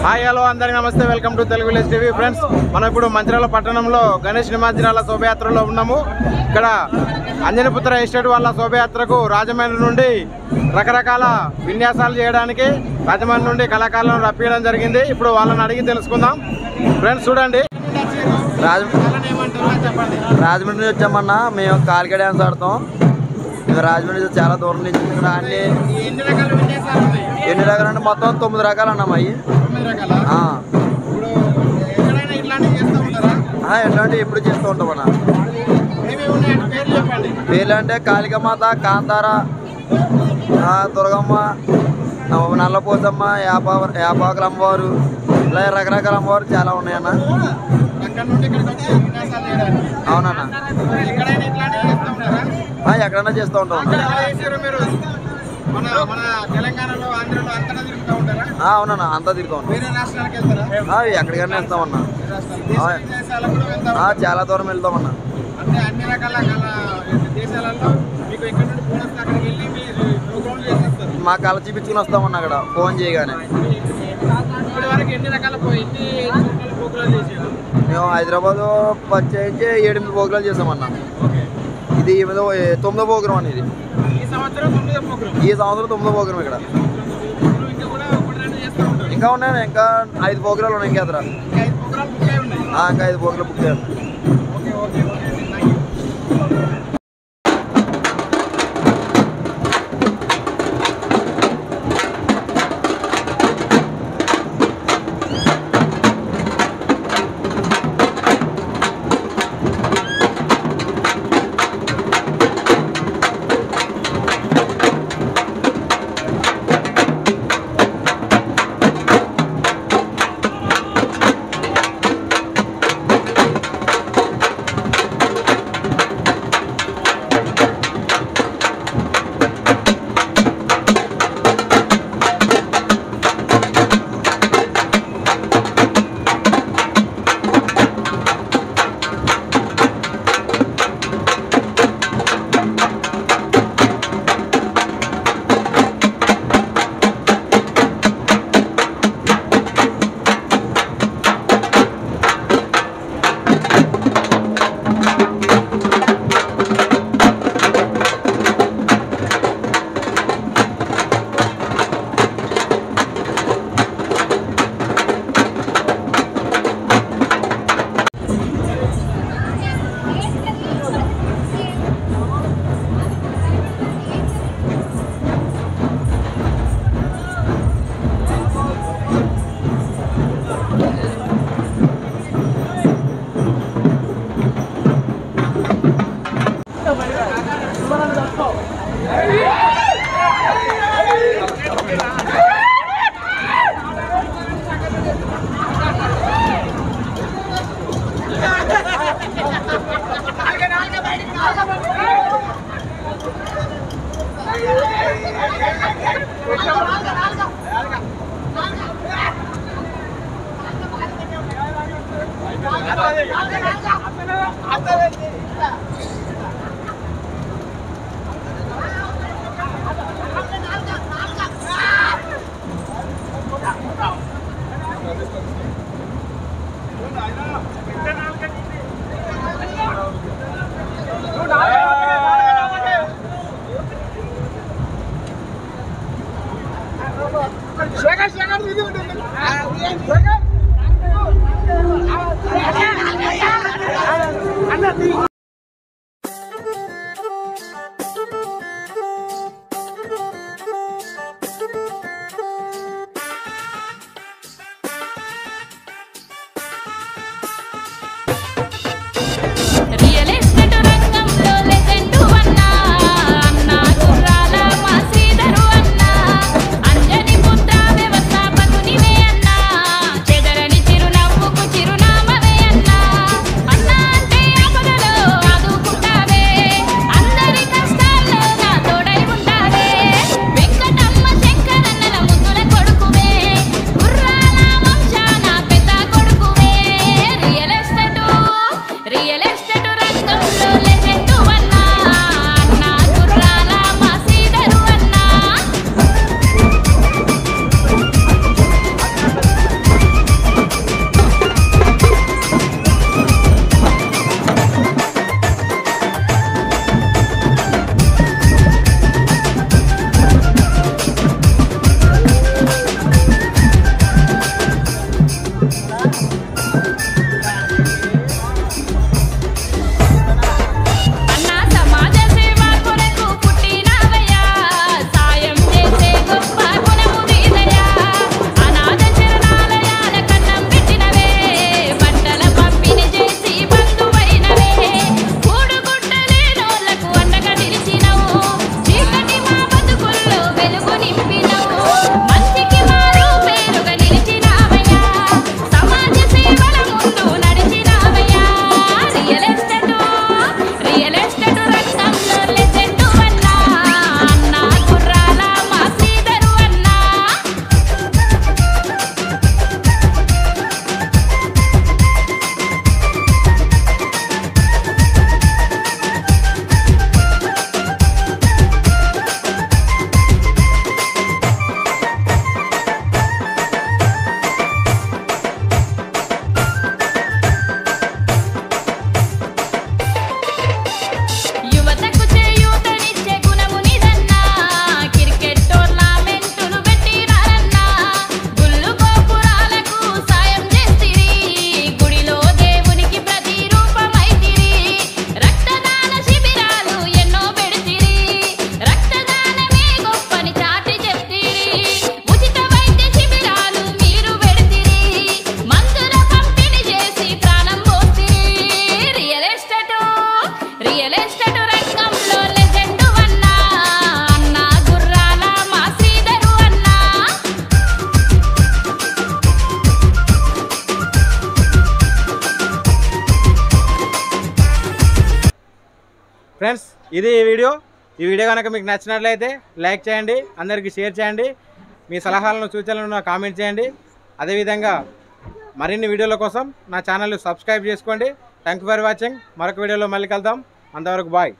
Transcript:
Hi hello అందరికీ నమస్తే, welcome to Telugu village TV. Friends, మనం ఇప్పుడు మంచిర్యాల పట్టణంలో గణేష్ నిమజ్జనాల శోభయాత్రలో ఉన్నాము. ఇక్కడ అంజనీపుత్ర ఎస్టేట్ వాళ్ళ శోభయాత్రకు రాజమండ్రి నుండి రకరకాల విన్యాసాలు చేయడానికి రాజమండ్రి నుండి కళాకారులను రప్పించడం జరిగింది. ఇప్పుడు వాళ్ళని అడిగి తెలుసుకుందాం. ఫ్రెండ్స్ చూడండి, రాజమండ్రి నుంచి వచ్చామన్నా. మేము కాలికా డ్యాన్స్ ఆడతాం. రాజమండ్రి నుంచి చాలా దూరం నుంచి ఇక్కడ అన్ని ఎన్ని రకాలు అంటే మొత్తం 9 రకాలు అన్నాం. అవి ఎట్లాంటి ఎప్పుడు చేస్తూ ఉంటాం అన్న. పేర్లు అంటే కాళికామాత, కాంతార, దుర్గమ్మ, నల్లపోసమ్మ, యాపాకుల అమ్మవారు, ఇలా రకరకాల అమ్మవారు చాలా ఉన్నాయన్న. అవునన్నా, ఎక్కడైనా చేస్తూ ఉంటాం. అవునన్నా, అంతా తిరుగుతాం. ఎక్కడికైనా వెళ్తామన్నా. చాలా దూరం వెళ్తామన్నా. మా కళ చూపించుకుని వస్తామన్నా. అక్కడ ఫోన్ చేయగానే మేము హైదరాబాద్ వచ్చేసి 7-8 ప్రోగ్రాలు చేసామన్నా. ఇది 9వ ప్రోగ్రాం అనేది. ఈ సంవత్సరం 9వ ప్రోగ్రాం. ఇక్కడ ఇంకా ఉన్నాయి, ఇంకా 5 ప్రోగ్రాలు ఉన్నాయి. ఇంకా ఎదురా ఇంకా 5 ప్రోగ్రాలు బుక్ చేయాలి. అంజనీపుత్ర వ్యవస్థాపకునివే అన్నా. ఫ్రెండ్స్ ఇది ఈ వీడియో కనుక మీకు నచ్చినట్లయితే లైక్ చేయండి, అందరికీ షేర్ చేయండి, మీ సలహాలను సూచనలను కామెంట్ చేయండి. అదేవిధంగా మరిన్ని వీడియోల కోసం నా ఛానల్ సబ్స్క్రైబ్ చేసుకోండి. Thank you for watching. మరొక వీడియోలో మళ్ళీ కలుద్దాం. అంతవరకు బాయ్.